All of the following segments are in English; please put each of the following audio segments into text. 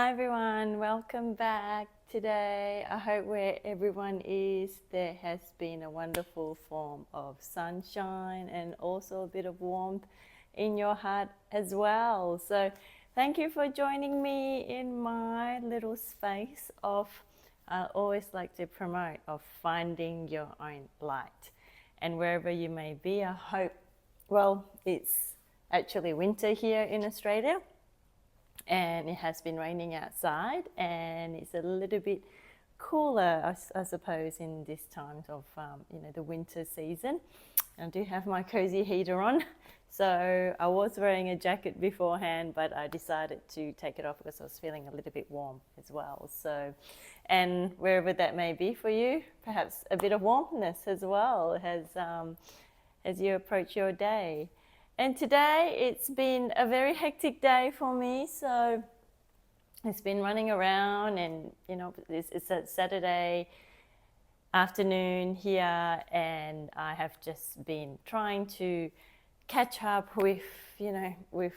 Hi everyone, welcome back today. I hope where everyone is, there has been a wonderful form of sunshine and also a bit of warmth in your heart as well. So, thank you for joining me in my little space of, I always like to promote, of finding your own light. And wherever you may be, I hope, well, it's actually winter here in Australia and it has been raining outside and it's a little bit cooler, I suppose, in this time of the winter season. I do have my cozy heater on, so I was wearing a jacket beforehand, but I decided to take it off because I was feeling a little bit warm as well. So, and wherever that may be for you, perhaps a bit of warmness as well as you approach your day. And today it's been a very hectic day for me, so it's been running around, and it's a Saturday afternoon here, and I have just been trying to catch up with with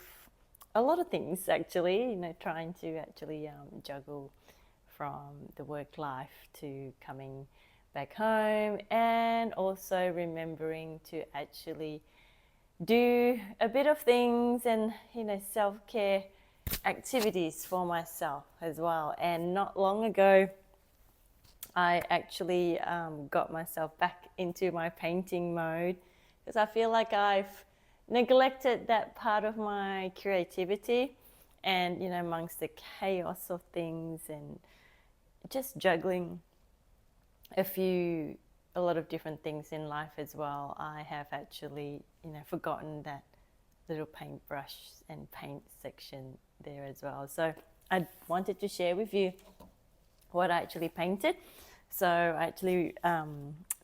a lot of things actually. Trying to actually juggle from the work life to coming back home, and also remembering to actually do a bit of things and self-care activities for myself as well. And not long ago I actually got myself back into my painting mode because I feel like I've neglected that part of my creativity, and amongst the chaos of things and just juggling a lot of different things in life as well, I have actually, forgotten that little paintbrush and paint section there as well. So I wanted to share with you what I actually painted. So I actually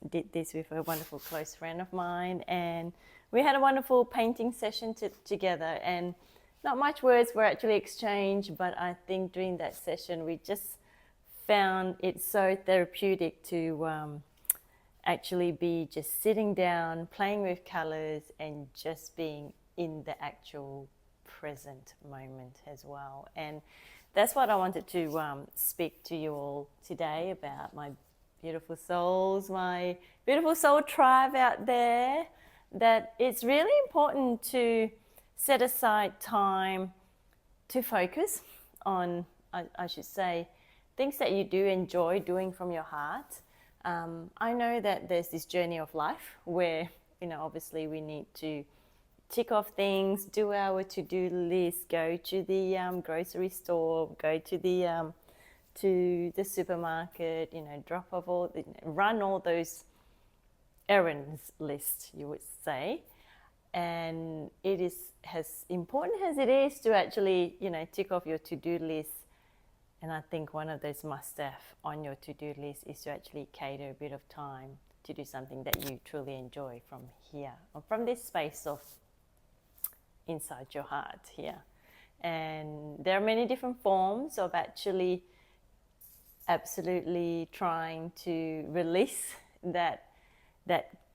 did this with a wonderful close friend of mine, and we had a wonderful painting session together, and not much words were actually exchanged, but I think during that session we just found it so therapeutic to actually be just sitting down, playing with colors, and just being in the actual present moment as well. And that's what I wanted to speak to you all today about, my beautiful souls, my beautiful soul tribe out there, that it's really important to set aside time to focus on, I should say, things that you do enjoy doing from your heart. I know that there's this journey of life where, obviously we need to tick off things, do our to-do list, go to the grocery store, go to the supermarket, drop off run all those errands list, you would say. And it is as important as it is to actually, tick off your to-do list. And I think one of those must-have on your to-do list is to actually cater a bit of time to do something that you truly enjoy from here, or from this space of inside your heart here. And there are many different forms of actually absolutely trying to release that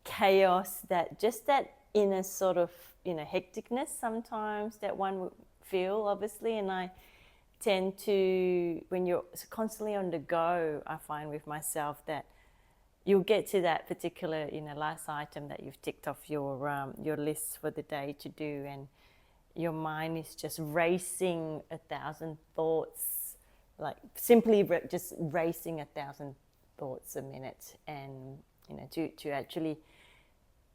chaos, that inner sort of hecticness sometimes that one would feel, obviously. And I tend to, when you're constantly on the go, I find with myself that you'll get to that particular last item that you've ticked off your list for the day to do, and your mind is just racing 1,000 thoughts, like simply just racing 1,000 thoughts a minute. And to actually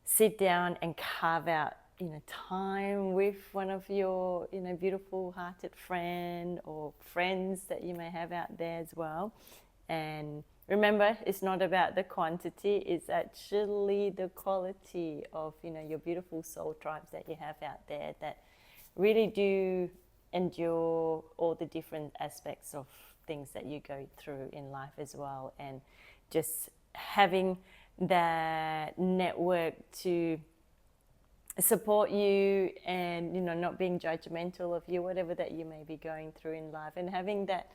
sit down and carve out time with one of your beautiful hearted friend or friends that you may have out there as well. And remember, it's not about the quantity, it's actually the quality of your beautiful soul tribes that you have out there that really do endure all the different aspects of things that you go through in life as well. And just having that network to support you, and not being judgmental of you, whatever that you may be going through in life, and having that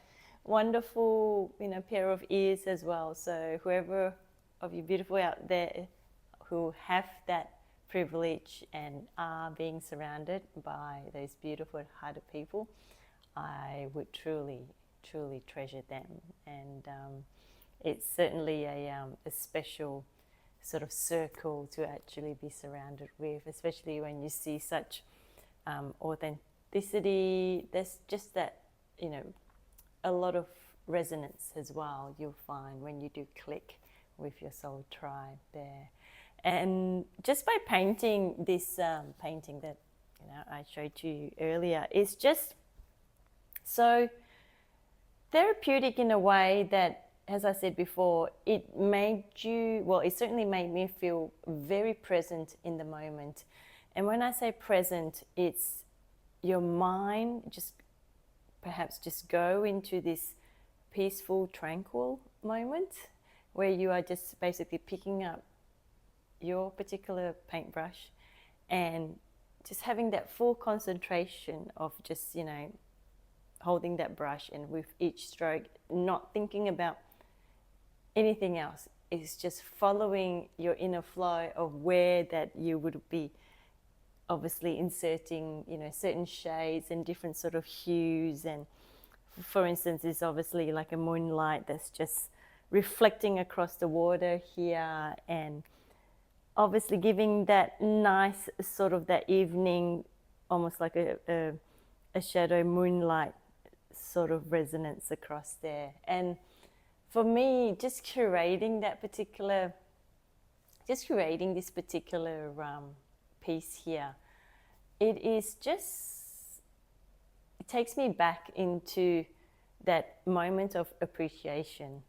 wonderful pair of ears as well. So whoever of you beautiful out there who have that privilege and are being surrounded by those beautiful hearted people, I would truly truly treasure them. And it's certainly a special sort of circle to actually be surrounded with, especially when you see such authenticity. There's just that, a lot of resonance as well, you'll find when you do click with your soul tribe there. And just by painting this painting that I showed you earlier, is just so therapeutic in a way that, as I said before, it certainly made me feel very present in the moment. And when I say present, it's your mind just go into this peaceful, tranquil moment where you are just basically picking up your particular paintbrush and just having that full concentration of just, holding that brush, and with each stroke, not thinking about anything else. It's just following your inner flow of where that you would be obviously inserting, certain shades and different sort of hues. And for instance, it's obviously like a moonlight that's just reflecting across the water here, and obviously giving that nice sort of that evening, almost like a shadow moonlight sort of resonance across there. And for me, just curating this particular piece here, it takes me back into that moment of appreciation,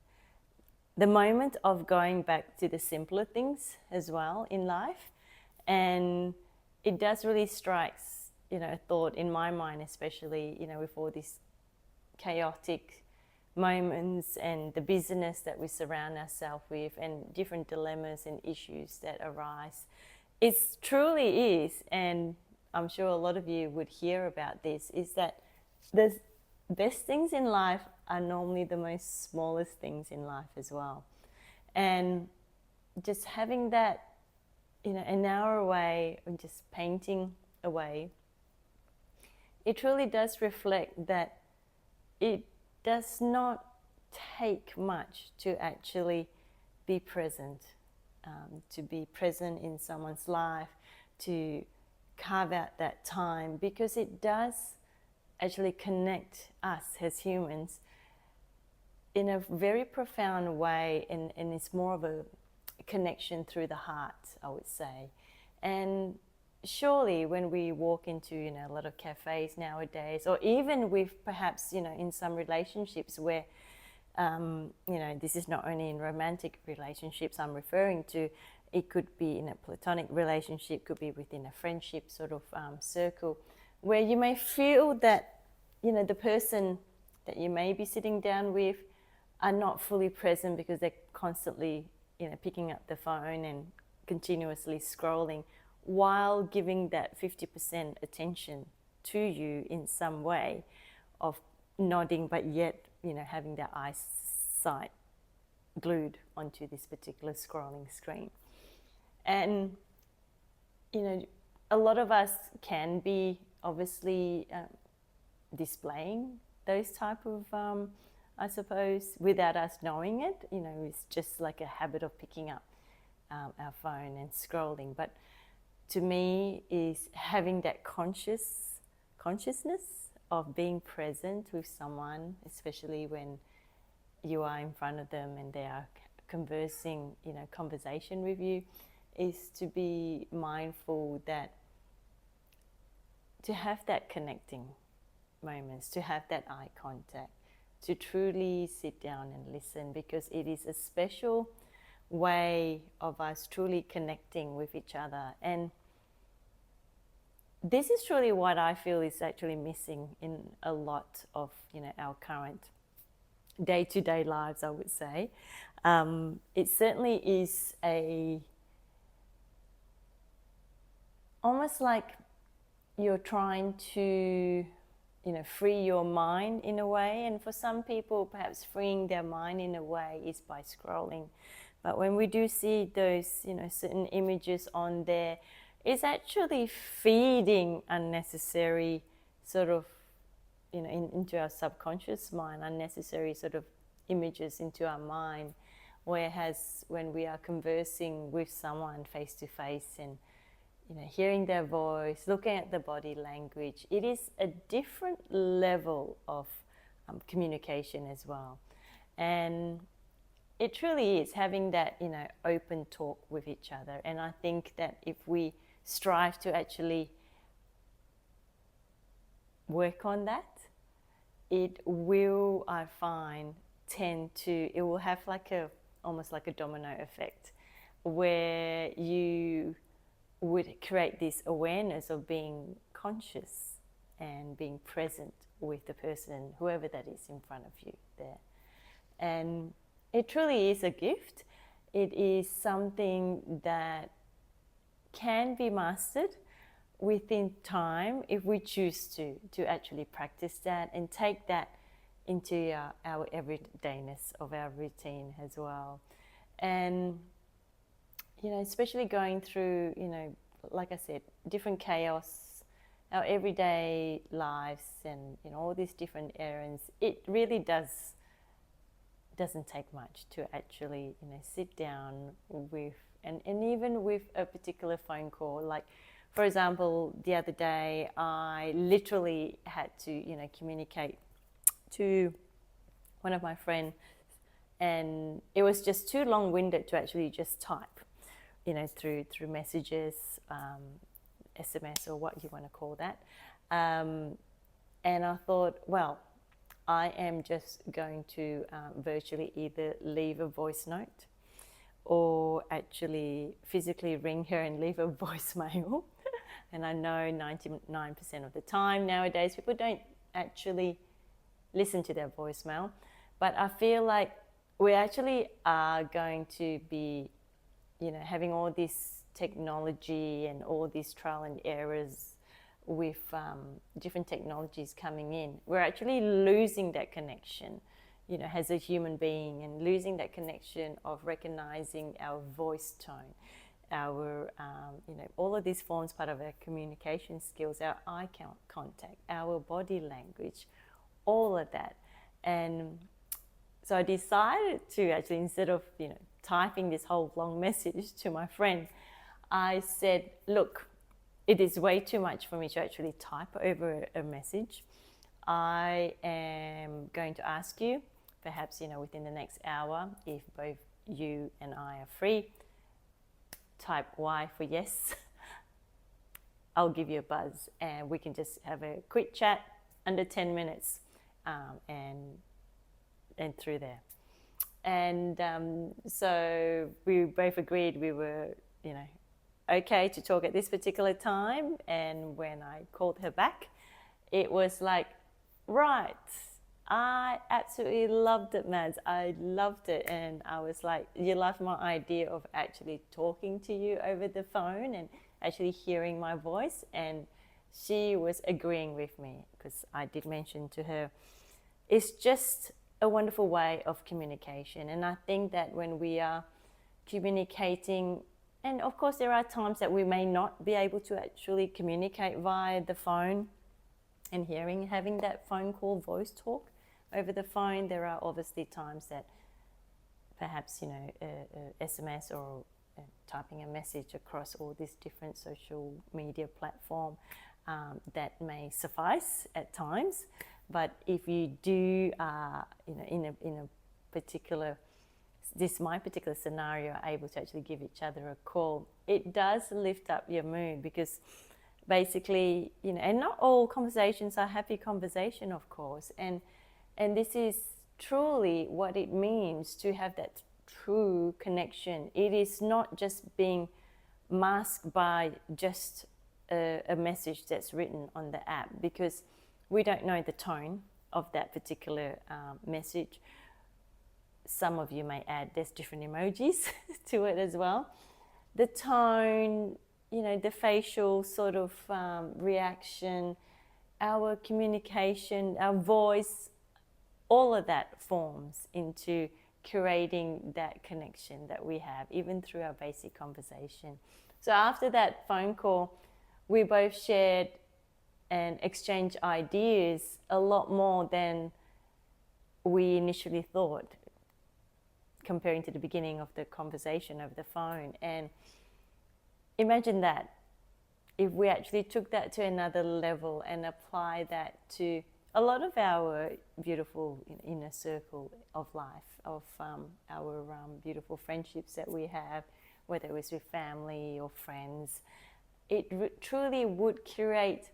the moment of going back to the simpler things as well in life. And it does really strikes, a thought in my mind, especially, with all these chaotic moments and the busyness that we surround ourselves with, and different dilemmas and issues that arise. It truly is, and I'm sure a lot of you would hear about this, is that the best things in life are normally the most smallest things in life as well. And just having that, an hour away and just painting away, it truly does reflect that it does not take much to actually be present, to be present in someone's life, to carve out that time, because it does actually connect us as humans in a very profound way, and it's more of a connection through the heart, I would say. And surely when we walk into a lot of cafes nowadays, or even with perhaps in some relationships where this is not only in romantic relationships I'm referring to, it could be in a platonic relationship, could be within a friendship sort of circle, where you may feel that the person that you may be sitting down with are not fully present because they're constantly picking up the phone and continuously scrolling, while giving that 50% attention to you in some way of nodding, but yet having their eyesight glued onto this particular scrolling screen. And a lot of us can be obviously displaying those type of I suppose, without us knowing it. It's just like a habit of picking up our phone and scrolling. But to me, is having that consciousness of being present with someone, especially when you are in front of them and they are conversation with you, is to be mindful that to have that connecting moments, to have that eye contact, to truly sit down and listen, because it is a special way of us truly connecting with each other. And this is truly what I feel is actually missing in a lot of our current day-to-day lives, I would say. It certainly is almost like you're trying to free your mind in a way. And for some people, perhaps freeing their mind in a way is by scrolling. But when we do see those, certain images on there, it's actually feeding unnecessary sort of, into our subconscious mind, unnecessary sort of images into our mind. Whereas when we are conversing with someone face to face and hearing their voice, looking at the body language, it is a different level of communication as well. And it truly is having that open talk with each other. And I think that if we strive to actually work on that, it will, I find, it will have almost like a domino effect, where you would create this awareness of being conscious and being present with the person, whoever that is in front of you there. And it truly is a gift. It is something that can be mastered within time if we choose to actually practice that and take that into our everydayness of our routine as well. And especially going through like I said, different chaos, our everyday lives, and all these different errands, it really doesn't take much to actually sit down with and even with a particular phone call. Like, for example, the other day I literally had to communicate to one of my friends, and it was just too long-winded to actually just type through messages, SMS, or what you want to call that. And I thought, well, I am just going to virtually either leave a voice note or actually physically ring her and leave a voicemail. And I know 99% of the time nowadays people don't actually listen to their voicemail, but I feel like we actually are going to be having all this technology and all these trial and errors with different technologies coming in. We're actually losing that connection as a human being, and losing that connection of recognizing our voice tone, our all of these forms part of our communication skills, our eye contact, our body language, all of that. And so I decided to actually, instead of typing this whole long message to my friend, I said, look, it is way too much for me to actually type over a message. I am going to ask you, perhaps within the next hour, if both you and I are free, type Y for yes. I'll give you a buzz and we can just have a quick chat under 10 minutes and through there. And so we both agreed we were okay to talk at this particular time. And when I called her back, it was like, right, I absolutely loved it, Mads. I loved it. And I was like, you loved my idea of actually talking to you over the phone and actually hearing my voice. And she was agreeing with me, because I did mention to her, it's just a wonderful way of communication. And I think that when we are communicating, and of course there are times that we may not be able to actually communicate via the phone, and having that phone call voice talk over the phone, there are obviously times that perhaps SMS or typing a message across all these different social media platform that may suffice at times. But if you do in a particular, my particular scenario, are able to actually give each other a call, it does lift up your mood, because basically, and not all conversations are happy conversation, of course, and this is truly what it means to have that true connection. It is not just being masked by just a message that's written on the app, because we don't know the tone of that particular message. Some of you may add, there's different emojis to it as well. The tone, the facial sort of reaction, our communication, our voice, all of that forms into curating that connection that we have, even through our basic conversation. So after that phone call, we both shared and exchange ideas a lot more than we initially thought, comparing to the beginning of the conversation over the phone. And imagine that if we actually took that to another level and apply that to a lot of our beautiful inner circle of life, of our beautiful friendships that we have, whether it was with family or friends, it truly would create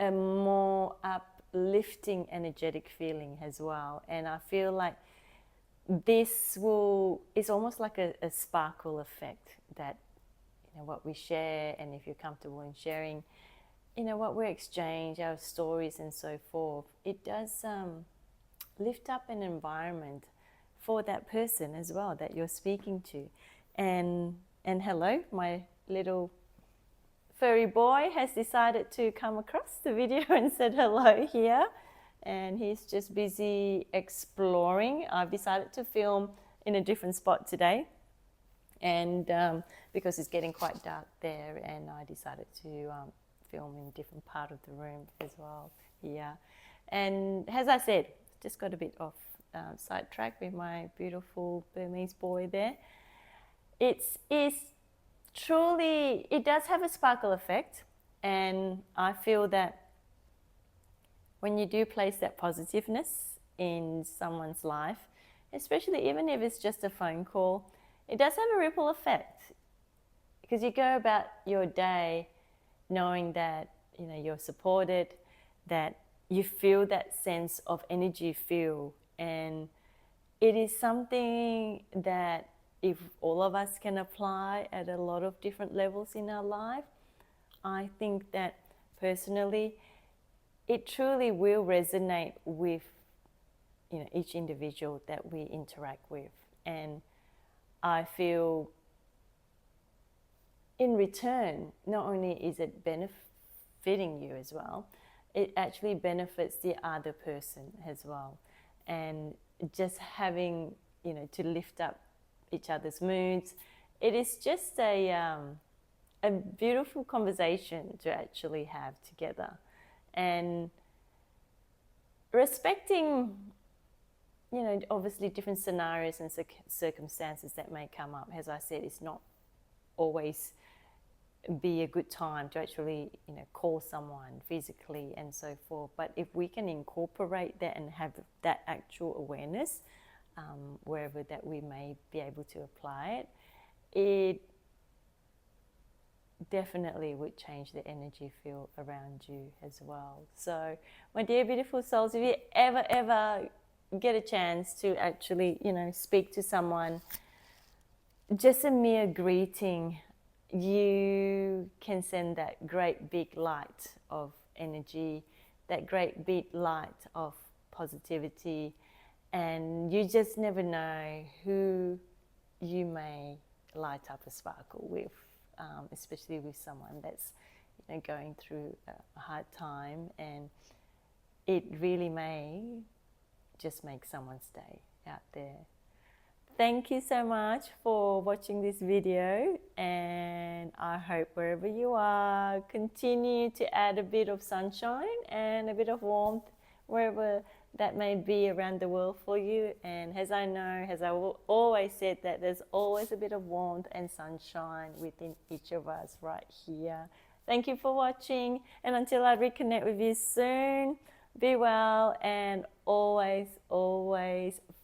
a more uplifting, energetic feeling as well. And I feel like it's almost like a sparkle effect that, what we share, and if you're comfortable in sharing, what we exchange, our stories and so forth, it does lift up an environment for that person as well that you're speaking to. And hello, my little furry boy has decided to come across the video and said hello here, and he's just busy exploring. I've decided to film in a different spot today, and because it's getting quite dark there, and I decided to film in a different part of the room as well here. And as I said, just got a bit off sidetrack with my beautiful Burmese boy there. It does have a sparkle effect, and I feel that when you do place that positiveness in someone's life, especially even if it's just a phone call, it does have a ripple effect, because you go about your day knowing that you're supported, that you feel that sense of energy feel. And it is something that if all of us can apply at a lot of different levels in our life, I think that personally it truly will resonate with each individual that we interact with. And I feel in return, not only is it benefiting you as well, it actually benefits the other person as well. And just having, to lift up each other's moods, it is just a beautiful conversation to actually have together. And respecting, obviously different scenarios and circumstances that may come up. As I said, it's not always be a good time to actually call someone physically and so forth, but if we can incorporate that and have that actual awareness wherever that we may be able to apply it, it definitely would change the energy field around you as well. So my dear beautiful souls, if you ever get a chance to actually speak to someone, just a mere greeting, you can send that great big light of energy, that great big light of positivity, and you just never know who you may light up a sparkle with, especially with someone that's going through a hard time, and it really may just make someone's day out there. Thank you so much for watching this video, and I hope wherever you are, continue to add a bit of sunshine and a bit of warmth wherever that may be around the world for you. And as I know, as I always said, that there's always a bit of warmth and sunshine within each of us right here. Thank you for watching, and until I reconnect with you soon, be well, and always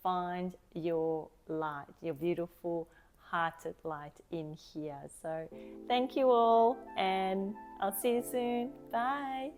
find your light, your beautiful hearted light in here. So thank you all, and I'll see you soon. Bye.